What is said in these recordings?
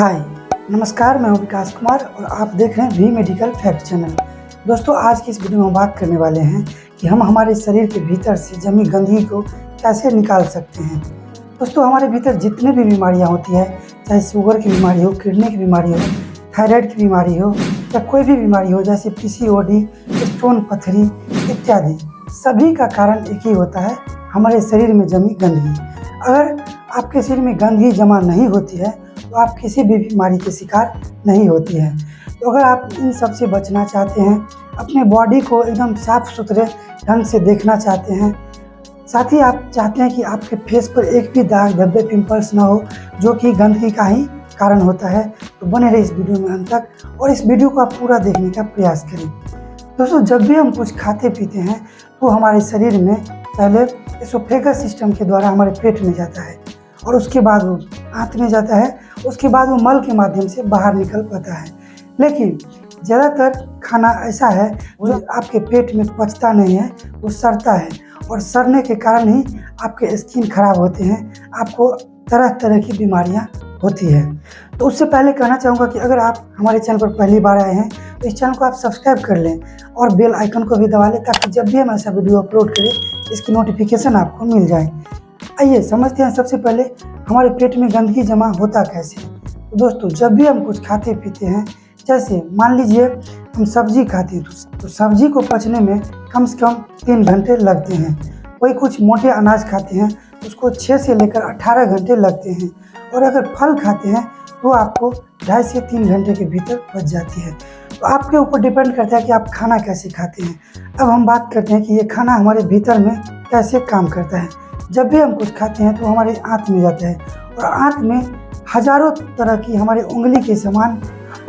हाय नमस्कार, मैं हूं विकास कुमार और आप देख रहे हैं वी मेडिकल फैक्ट चैनल। दोस्तों, आज की इस वीडियो में बात करने वाले हैं कि हम हमारे शरीर के भीतर से जमी गंदगी को कैसे निकाल सकते हैं। दोस्तों, हमारे भीतर जितने भी बीमारियां होती है, चाहे शुगर की बीमारी हो, किडनी की बीमारी हो, थायराइड की बीमारी हो या कोई भी बीमारी हो जैसे पीसीओडी, स्टोन पथरी इत्यादि, सभी का कारण एक ही होता है, हमारे शरीर में जमी गंदगी। अगर आपके शरीर में गंदगी जमा नहीं होती है तो आप किसी भी बीमारी के शिकार नहीं होती हैं। तो अगर आप इन सब से बचना चाहते हैं, अपने बॉडी को एकदम साफ सुथरे ढंग से देखना चाहते हैं, साथ ही आप चाहते हैं कि आपके फेस पर एक भी दाग धब्बे पिंपल्स ना हो जो कि गंदगी का ही कारण होता है, तो बने रहे इस वीडियो में अंत तक और इस वीडियो को आप पूरा देखने का प्रयास करें। दोस्तों, जब भी हम कुछ खाते पीते हैं तो हमारे शरीर में पहले एसोफेगस सिस्टम के द्वारा हमारे पेट में जाता है और उसके बाद वो आंत में जाता है, उसके बाद वो मल के माध्यम से बाहर निकल पाता है। लेकिन ज़्यादातर खाना ऐसा है जो आपके पेट में पचता नहीं है, वो सड़ता है और सड़ने के कारण ही आपके स्किन खराब होते हैं, आपको तरह तरह की बीमारियां होती है। तो उससे पहले कहना चाहूँगा कि अगर आप हमारे चैनल पर पहली बार आए हैं तो इस चैनल को आप सब्सक्राइब कर लें और बेल आइकन को भी दबा लें ताकि जब भी हम ऐसा वीडियो अपलोड करें इसकी नोटिफिकेशन आपको मिल जाए। आइए समझते हैं सबसे पहले हमारे पेट में गंदगी जमा होता कैसे। तो दोस्तों, जब भी हम कुछ खाते पीते हैं, जैसे मान लीजिए हम सब्जी खाते हैं तो सब्जी को पचने में कम से कम 3 घंटे लगते हैं। कोई कुछ मोटे अनाज खाते हैं उसको 6 से लेकर 18 घंटे लगते हैं और अगर फल खाते हैं तो आपको 2.5 से 3 घंटे के भीतर पच जाती है। तो आपके ऊपर डिपेंड करता है कि आप खाना कैसे खाते हैं। अब हम बात करते हैं कि ये खाना हमारे भीतर में कैसे काम करता है। जब भी हम कुछ खाते हैं तो हमारे आंत में जाता है और आंत में हजारों तरह की हमारे उंगली के समान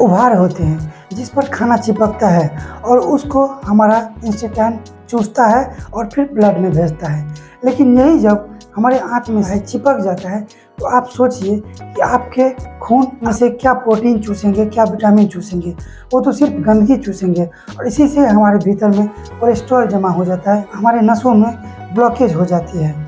उभार होते हैं जिस पर खाना चिपकता है और उसको हमारा इंस्टेंट चूसता है और फिर ब्लड में भेजता है। लेकिन यही जब हमारे आंत में से चिपक जाता है तो आप सोचिए कि आपके खून में से क्या प्रोटीन चूसेंगे, क्या विटामिन चूसेंगे, वो तो सिर्फ गंदगी चूसेंगे और इसी से हमारे भीतर में कोलेस्ट्रॉल जमा हो जाता है, हमारे नसों में ब्लॉकेज हो जाती है।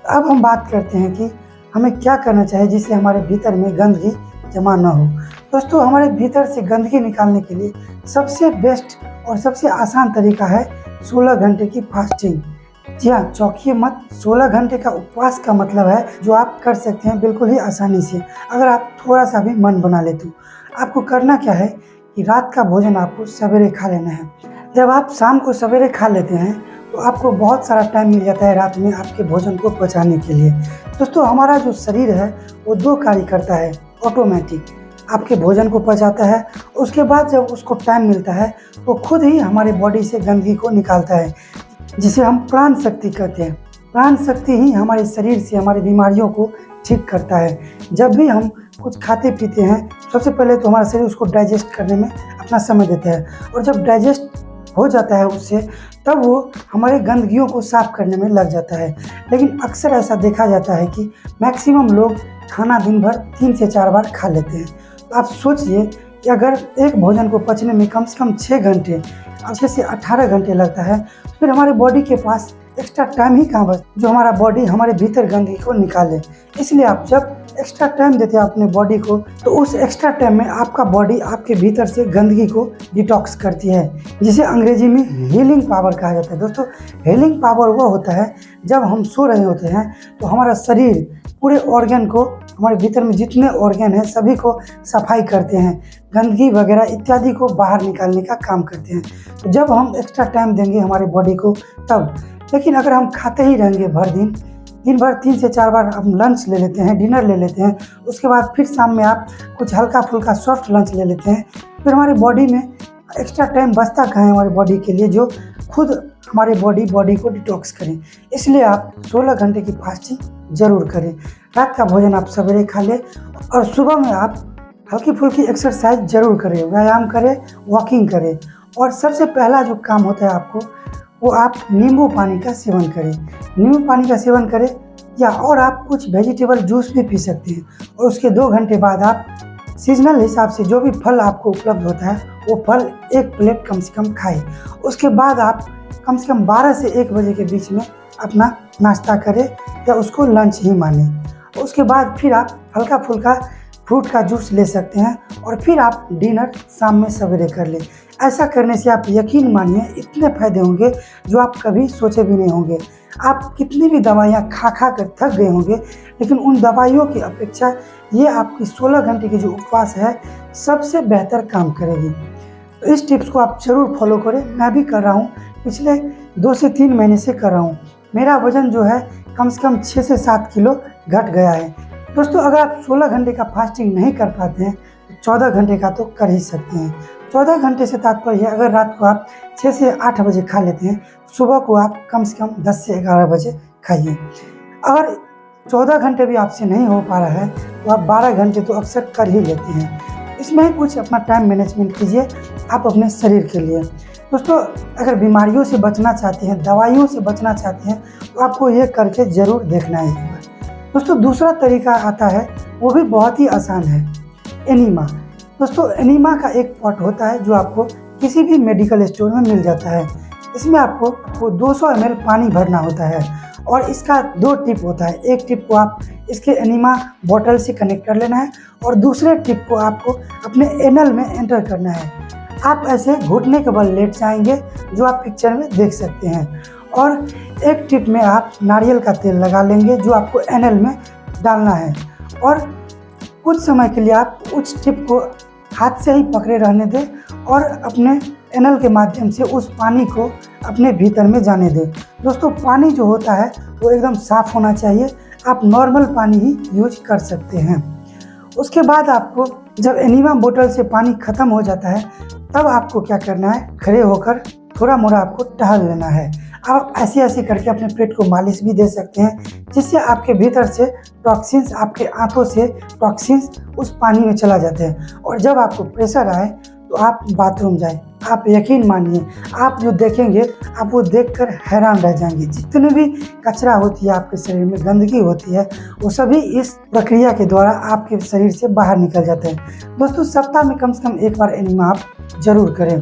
अब हम बात करते हैं कि हमें क्या करना चाहिए जिससे हमारे भीतर में गंदगी जमा न हो। दोस्तों, हमारे भीतर से गंदगी निकालने के लिए सबसे बेस्ट और सबसे आसान तरीका है 16 घंटे की फास्टिंग। जी हाँ, चौंकिए मत, 16 घंटे का उपवास का मतलब है जो आप कर सकते हैं बिल्कुल ही आसानी से अगर आप थोड़ा सा भी मन बना ले तो। आपको करना क्या है कि रात का भोजन आपको सवेरे खा लेना है। जब आप शाम को सवेरे खा लेते हैं तो आपको बहुत सारा टाइम मिल जाता है रात में आपके भोजन को पचाने के लिए। दोस्तों, हमारा जो शरीर है वो 2 कार्य करता है ऑटोमेटिक, आपके भोजन को पचाता है, उसके बाद जब उसको टाइम मिलता है तो खुद ही हमारे बॉडी से गंदगी को निकालता है, जिसे हम प्राण शक्ति कहते हैं। प्राण शक्ति ही हमारे शरीर से हमारी बीमारियों को ठीक करता है। जब भी हम कुछ खाते पीते हैं सबसे पहले तो हमारा शरीर उसको डाइजेस्ट करने में अपना समय देता है और जब डाइजेस्ट हो जाता है उससे तब वो हमारे गंदगियों को साफ करने में लग जाता है। लेकिन अक्सर ऐसा देखा जाता है कि मैक्सिमम लोग खाना दिन भर 3 से 4 बार खा लेते हैं। तो आप सोचिए कि अगर एक भोजन को पचने में कम से कम 6 घंटे 6 से 18 घंटे लगता है तो फिर हमारे बॉडी के पास एक्स्ट्रा टाइम ही कहाँ बच जो हमारा बॉडी हमारे भीतर गंदगी को निकाले। इसलिए आप जब एक्स्ट्रा टाइम देते हैं अपने बॉडी को तो उस एक्स्ट्रा टाइम में आपका बॉडी आपके भीतर से गंदगी को डिटॉक्स करती है, जिसे अंग्रेजी में हीलिंग पावर कहा जाता है। दोस्तों, हीलिंग पावर वो होता है जब हम सो रहे होते हैं तो हमारा शरीर पूरे ऑर्गन को, हमारे भीतर में जितने ऑर्गन हैं सभी को सफाई करते हैं, गंदगी वगैरह इत्यादि को बाहर निकालने का काम करते हैं। तो जब हम एक्स्ट्रा टाइम देंगे हमारे बॉडी को तब। लेकिन अगर हम खाते ही रहेंगे दिन भर 3 से 4 बार हम लंच ले लेते हैं, डिनर ले लेते हैं, उसके बाद फिर शाम में आप कुछ हल्का फुल्का सॉफ्ट लंच ले लेते हैं, फिर हमारे बॉडी में एक्स्ट्रा टाइम बचता कहाँ है हमारे बॉडी के लिए जो खुद हमारे बॉडी को डिटॉक्स करें। इसलिए आप 16 घंटे की फास्टिंग ज़रूर करें। रात का भोजन आप सवेरे खा लें और सुबह में आप हल्की फुल्की एक्सरसाइज ज़रूर करें, व्यायाम करें, वॉकिंग करें और सबसे पहला जो काम होता है आपको वो आप नींबू पानी का सेवन करें। नींबू पानी का सेवन करें या और आप कुछ वेजिटेबल जूस भी पी सकते हैं और उसके 2 घंटे बाद आप सीजनल हिसाब से जो भी फल आपको उपलब्ध होता है वो फल 1 प्लेट कम से कम खाएं। उसके बाद आप कम से कम 12 से 1 बजे के बीच में अपना नाश्ता करें या उसको लंच ही मानें। उसके बाद फिर आप हल्का फुल्का फ्रूट का जूस ले सकते हैं और फिर आप डिनर शाम में सवेरे कर लें। ऐसा करने से आप यकीन मानिए इतने फ़ायदे होंगे जो आप कभी सोचे भी नहीं होंगे। आप कितनी भी दवाइयाँ खा खा कर थक गए होंगे, लेकिन उन दवाइयों की अपेक्षा ये आपकी 16 घंटे की जो उपवास है सबसे बेहतर काम करेगी। तो इस टिप्स को आप ज़रूर फॉलो करें। मैं भी कर रहा हूँ, पिछले 2 से 3 महीने से कर रहा हूँ। मेरा वज़न जो है कम से कम 6 से 7 किलो घट गया है। दोस्तों, अगर आप 16 घंटे का फास्टिंग नहीं कर पाते हैं तो 14 घंटे का तो कर ही सकते हैं। 14 घंटे से तात्पर्य है अगर रात को आप 6 से 8 बजे खा लेते हैं, सुबह को आप कम से कम 10 से 11 बजे खाइए। अगर 14 घंटे भी आपसे नहीं हो पा रहा है तो आप 12 घंटे तो अक्सर कर ही लेते हैं। इसमें कुछ अपना टाइम मैनेजमेंट कीजिए आप अपने शरीर के लिए। दोस्तों, अगर बीमारियों से बचना चाहते हैं, दवाइयों से बचना चाहते हैं तो आपको ये करके ज़रूर देखना है एक बार। दोस्तों, दूसरा तरीका आता है, वो भी बहुत ही आसान है, एनीमा। दोस्तों, एनीमा का एक पॉट होता है जो आपको किसी भी मेडिकल स्टोर में मिल जाता है। इसमें आपको 200 ml पानी भरना होता है और इसका 2 टिप होता है। एक टिप को आप इसके एनीमा बोतल से कनेक्ट कर लेना है और दूसरे टिप को आपको अपने एनल में एंटर करना है। आप ऐसे घुटने के बल लेट जाएंगे जो आप पिक्चर में देख सकते हैं, और एक टिप में आप नारियल का तेल लगा लेंगे जो आपको एनल में डालना है, और कुछ समय के लिए आप उस टिप को हाथ से ही पकड़े रहने दें और अपने एनल के माध्यम से उस पानी को अपने भीतर में जाने दें। दोस्तों, पानी जो होता है वो एकदम साफ़ होना चाहिए। आप नॉर्मल पानी ही यूज कर सकते हैं। उसके बाद आपको जब एनीमा बोतल से पानी ख़त्म हो जाता है तब आपको क्या करना है, खड़े होकर थोड़ा मोड़ा आपको टहल लेना है। आप ऐसे करके अपने पेट को मालिश भी दे सकते हैं, जिससे आपके भीतर से टॉक्सिन्स, आपके आंतों से टॉक्सिन्स उस पानी में चला जाते हैं। और जब आपको प्रेशर आए तो आप बाथरूम जाएं। आप यकीन मानिए, आप जो देखेंगे आप वो देखकर हैरान रह जाएंगे। जितने भी कचरा होती है आपके शरीर में, गंदगी होती है, वो सभी इस प्रक्रिया के द्वारा आपके शरीर से बाहर निकल जाते हैं। दोस्तों, सप्ताह में कम से कम एक बार एनीमा आप जरूर करें।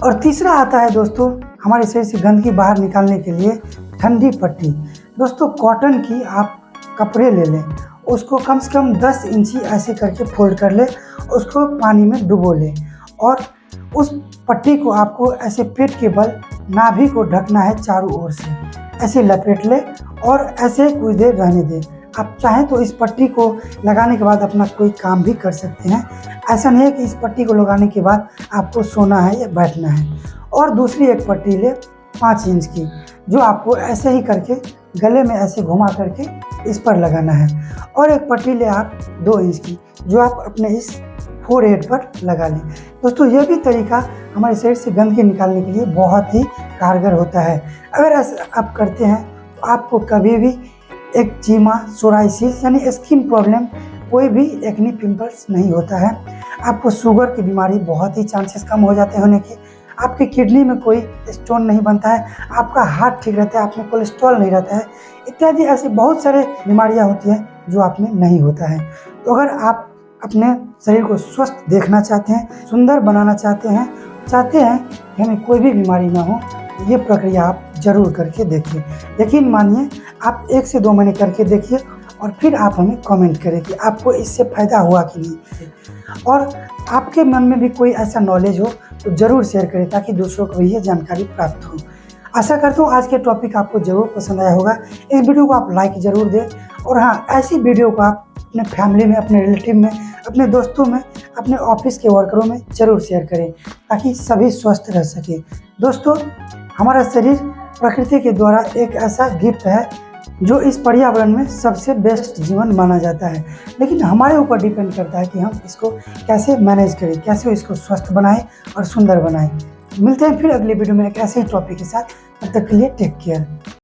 और तीसरा आता है दोस्तों, हमारे शरीर से गंदगी बाहर निकालने के लिए ठंडी पट्टी। दोस्तों, कॉटन की आप कपड़े ले लें, उसको कम से कम 10 इंची ऐसे करके फोल्ड कर ले, उसको पानी में डुबो लें और उस पट्टी को आपको ऐसे पेट के बल नाभि को ढकना है चारों ओर से, ऐसे लपेट ले और ऐसे कुछ देर रहने दें। आप चाहें तो इस पट्टी को लगाने के बाद अपना कोई काम भी कर सकते हैं। ऐसा नहीं है कि इस पट्टी को लगाने के बाद आपको सोना है या बैठना है। और दूसरी एक पट्टी ले 5 इंच की, जो आपको ऐसे ही करके गले में ऐसे घुमा करके इस पर लगाना है। और एक पट्टी ले आप 2 इंच की, जो आप अपने इस फोरहेड पर लगा लें। दोस्तों, यह भी तरीका हमारे शरीर से गंदगी निकालने के लिए बहुत ही कारगर होता है। अगर ऐसा आप करते हैं तो आपको कभी भी एक्जिमा, सोराइसिस यानी स्किन प्रॉब्लम, कोई भी एक्ने, पिंपल्स नहीं होता है। आपको शुगर की बीमारी बहुत ही चांसेस कम हो जाते हैं होने की। आपकी किडनी में कोई स्टोन नहीं बनता है, आपका हार्ट ठीक रहता है, आप में कोलेस्ट्रॉल नहीं रहता है, इत्यादि ऐसी बहुत सारे बीमारियां होती हैं जो आप में नहीं होता है। तो अगर आप अपने शरीर को स्वस्थ देखना चाहते हैं, सुंदर बनाना चाहते हैं कि हमें कोई भी बीमारी ना हो, ये प्रक्रिया आप ज़रूर करके देखिए। यकीन मानिए, आप 1 से 2 महीने करके देखिए और फिर आप हमें कमेंट करें कि आपको इससे फ़ायदा हुआ कि नहीं। और आपके मन में भी कोई ऐसा नॉलेज हो तो ज़रूर शेयर करें ताकि दूसरों को भी ये जानकारी प्राप्त हो। आशा करता हूँ आज के टॉपिक आपको ज़रूर पसंद आया होगा। इस वीडियो को आप लाइक ज़रूर दें, और हाँ, ऐसी वीडियो को आप अपने फैमिली में, अपने रिलेटिव में, अपने दोस्तों में, अपने ऑफिस के वर्करों में ज़रूर शेयर करें ताकि सभी स्वस्थ रह सके। दोस्तों, हमारा शरीर प्रकृति के द्वारा एक ऐसा गिफ्ट है जो इस पर्यावरण में सबसे बेस्ट जीवन माना जाता है, लेकिन हमारे ऊपर डिपेंड करता है कि हम इसको कैसे मैनेज करें, कैसे इसको स्वस्थ बनाएं और सुंदर बनाएं। मिलते हैं फिर अगले वीडियो में एक ऐसे ही टॉपिक के साथ। तब तक के लिए टेक केयर।